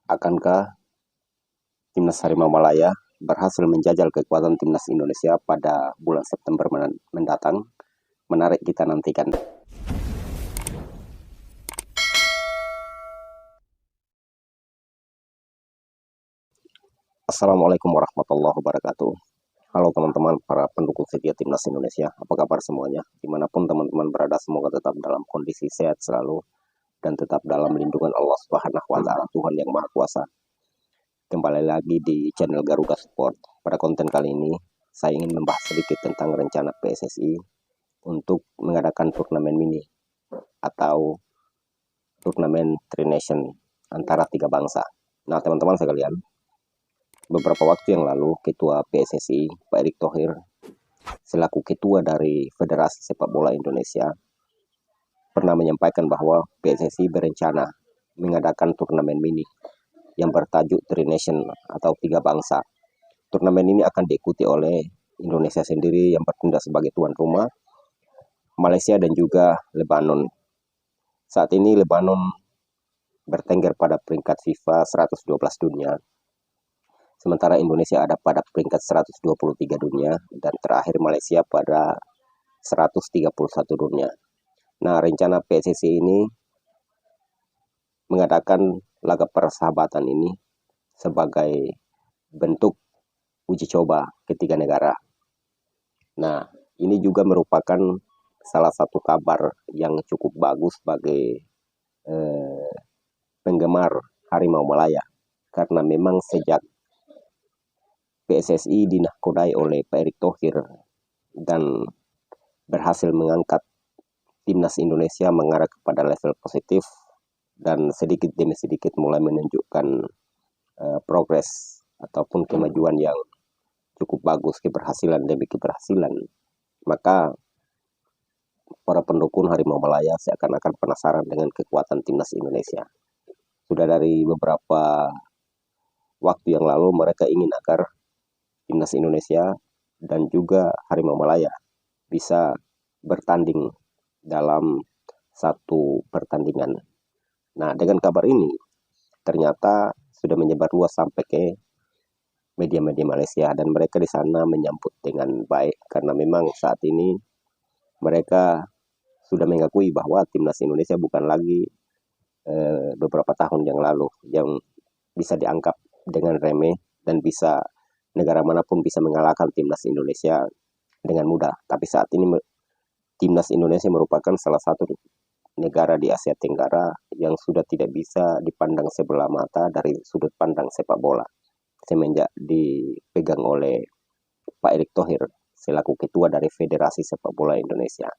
Akankah Timnas Harimau Malaya berhasil menjajal kekuatan Timnas Indonesia pada bulan September mendatang? Menarik kita nantikan. Assalamualaikum warahmatullahi wabarakatuh. Halo teman-teman para pendukung setia Timnas Indonesia, apa kabar semuanya? Dimanapun teman-teman berada, semoga tetap dalam kondisi sehat selalu dan tetap dalam lindungan Allah Subhanahu wa Ta'ala, Tuhan yang Maha Kuasa. Kembali lagi di channel Garuda Sport. Pada konten kali ini, saya ingin membahas sedikit tentang rencana PSSI untuk mengadakan turnamen mini atau turnamen Tri Nation antara tiga bangsa. Nah, teman-teman sekalian, beberapa waktu yang lalu, Ketua PSSI, Pak Erick Thohir, selaku Ketua dari Federasi Sepak Bola Indonesia, pernah menyampaikan bahwa PSSI berencana mengadakan turnamen mini yang bertajuk Tri Nation atau tiga bangsa. Turnamen ini akan diikuti oleh Indonesia sendiri yang bertindak sebagai tuan rumah, Malaysia dan juga Lebanon. Saat ini Lebanon bertengger pada peringkat FIFA 112 dunia, sementara Indonesia ada pada peringkat 123 dunia, dan terakhir Malaysia pada 131 dunia. Nah, rencana PSSI ini mengadakan laga persahabatan ini sebagai bentuk uji coba ketiga negara. Nah, ini juga merupakan salah satu kabar yang cukup bagus bagi penggemar Harimau Malaya, karena memang sejak PSSI dinahkodai oleh Pak Erick Thohir dan berhasil mengangkat Timnas Indonesia mengarah kepada level positif dan sedikit demi sedikit mulai menunjukkan progres ataupun kemajuan yang cukup bagus, keberhasilan demi keberhasilan, maka para pendukung Harimau Malaya seakan-akan penasaran dengan kekuatan Timnas Indonesia. Sudah dari beberapa waktu yang lalu mereka ingin agar Timnas Indonesia dan juga Harimau Malaya bisa bertanding dalam satu pertandingan. Nah, dengan kabar ini ternyata sudah menyebar luas sampai ke media-media Malaysia, dan mereka di sana menyambut dengan baik karena memang saat ini mereka sudah mengakui bahwa Timnas Indonesia bukan lagi beberapa tahun yang lalu yang bisa dianggap dengan remeh dan bisa negara manapun bisa mengalahkan Timnas Indonesia dengan mudah. Tapi saat ini Timnas Indonesia merupakan salah satu negara di Asia Tenggara yang sudah tidak bisa dipandang sebelah mata dari sudut pandang sepak bola semenjak dipegang oleh Pak Erick Thohir selaku ketua dari Federasi Sepak Bola Indonesia.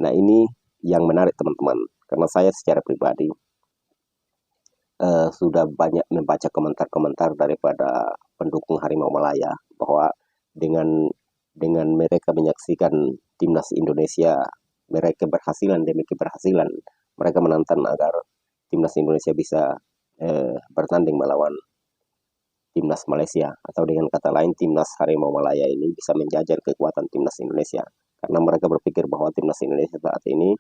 Nah, ini yang menarik teman-teman, karena saya secara pribadi sudah banyak membaca komentar-komentar daripada pendukung Harimau Malaya bahwa dengan mereka menyaksikan Timnas Indonesia mereka keberhasilan demi keberhasilan, mereka menantang agar Timnas Indonesia bisa bertanding melawan Timnas Malaysia, atau dengan kata lain Timnas Harimau Malaya ini bisa menjajal kekuatan Timnas Indonesia, karena mereka berpikir bahwa Timnas Indonesia saat ini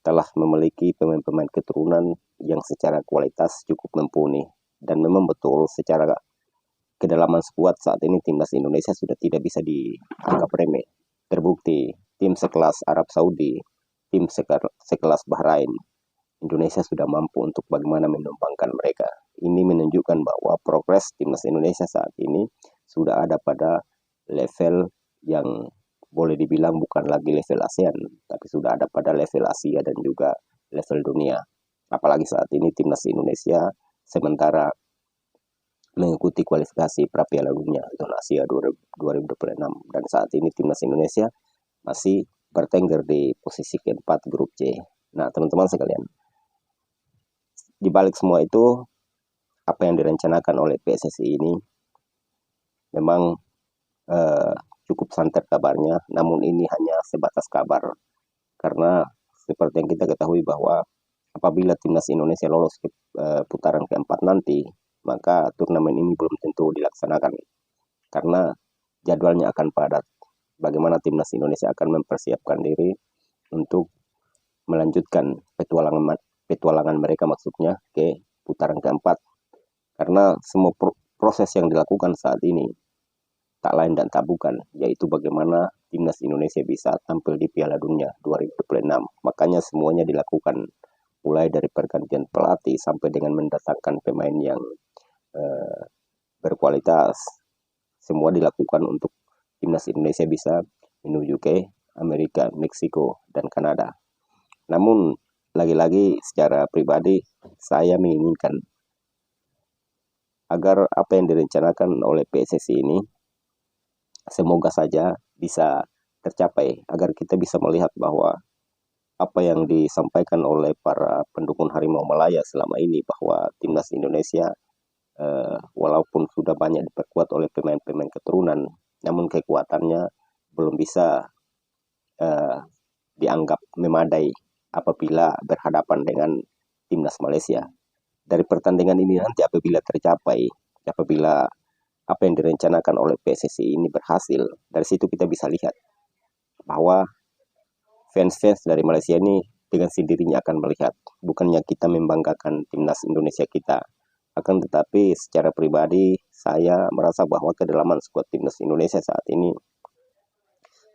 telah memiliki pemain-pemain keturunan yang secara kualitas cukup mumpuni, dan memang betul secara kedalaman skuad saat ini Timnas Indonesia sudah tidak bisa dianggap remeh. Terbukti tim sekelas Arab Saudi, tim sekelas Bahrain, Indonesia sudah mampu untuk bagaimana menumpangkan mereka. Ini menunjukkan bahwa progres Timnas Indonesia saat ini sudah ada pada level yang boleh dibilang bukan lagi level ASEAN, tapi sudah ada pada level Asia dan juga level dunia. Apalagi saat ini Timnas Indonesia sementara mengikuti kualifikasi pra-Piala Dunia zona Asia 2026, dan saat ini Timnas Indonesia masih bertengger di posisi keempat grup C. Nah, teman-teman sekalian, di balik semua itu, apa yang direncanakan oleh PSSI ini memang cukup santer kabarnya, namun ini hanya sebatas kabar, karena seperti yang kita ketahui bahwa apabila Timnas Indonesia lolos ke putaran keempat nanti, maka turnamen ini belum tentu dilaksanakan karena jadwalnya akan padat. Bagaimana Timnas Indonesia akan mempersiapkan diri untuk melanjutkan petualangan mereka, maksudnya ke putaran keempat. Karena semua proses yang dilakukan saat ini tak lain dan tak bukan, yaitu bagaimana timnas Indonesia bisa tampil di Piala Dunia 2026. Makanya semuanya dilakukan, mulai dari pergantian pelatih sampai dengan mendatangkan pemain yang berkualitas. Semua dilakukan untuk timnas Indonesia bisa menuju ke Amerika, Meksiko, dan Kanada. Namun, lagi-lagi secara pribadi, saya menginginkan agar apa yang direncanakan oleh PSSI ini semoga saja bisa tercapai, agar kita bisa melihat bahwa apa yang disampaikan oleh para pendukung Harimau Malaya selama ini, bahwa timnas Indonesia walaupun sudah banyak diperkuat oleh pemain-pemain keturunan, namun kekuatannya belum bisa dianggap memadai apabila berhadapan dengan timnas Malaysia. Dari pertandingan ini nanti apabila tercapai, apabila apa yang direncanakan oleh PSSI ini berhasil, dari situ kita bisa lihat bahwa fans-fans dari Malaysia ini dengan sendirinya akan melihat, bukannya kita membanggakan timnas Indonesia kita, akan tetapi secara pribadi saya merasa bahwa kedalaman skuad timnas Indonesia saat ini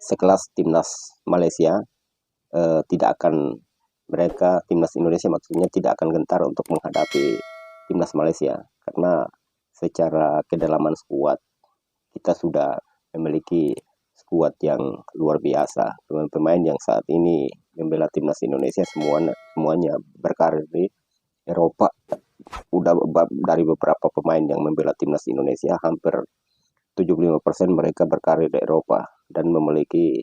sekelas timnas Malaysia, tidak akan timnas Indonesia maksudnya tidak akan gentar untuk menghadapi timnas Malaysia, karena secara kedalaman skuad kita sudah memiliki skuad yang luar biasa. Pemain-pemain yang saat ini membela timnas Indonesia semuanya berkarir di Eropa. Udah dari beberapa pemain yang membela timnas Indonesia, hampir 75% mereka berkarir di Eropa dan memiliki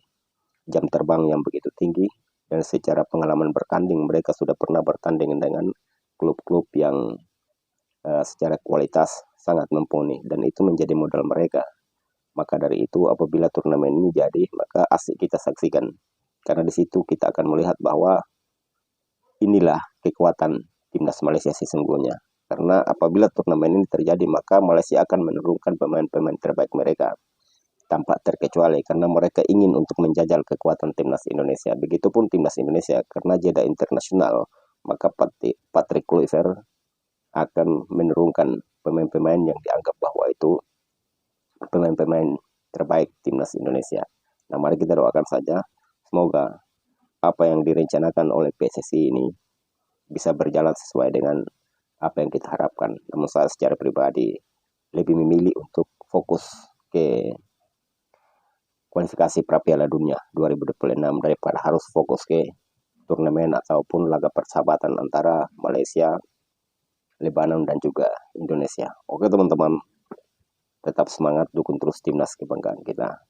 jam terbang yang begitu tinggi, dan secara pengalaman bertanding mereka sudah pernah bertanding dengan klub-klub yang secara kualitas sangat mumpuni, dan itu menjadi modal mereka. Maka dari itu apabila turnamen ini jadi, maka asik kita saksikan, karena di situ kita akan melihat bahwa inilah kekuatan timnas Malaysia sesungguhnya. Karena apabila turnamen ini terjadi, maka Malaysia akan menurunkan pemain-pemain terbaik mereka tanpa terkecuali, karena mereka ingin untuk menjajal kekuatan timnas Indonesia. Begitupun timnas Indonesia, karena jeda internasional, maka Patrick Kluivert akan menurunkan pemain-pemain yang dianggap bahwa itu pemain-pemain terbaik timnas Indonesia. Nah, mari kita doakan saja semoga apa yang direncanakan oleh PSSI ini bisa berjalan sesuai dengan apa yang kita harapkan. Namun saya secara pribadi lebih memilih untuk fokus ke kualifikasi pra Piala Dunia 2026 daripada harus fokus ke turnamen ataupun laga persahabatan antara Malaysia, Lebanon, dan juga Indonesia. Oke teman-teman, tetap semangat, dukung terus timnas kebanggaan kita.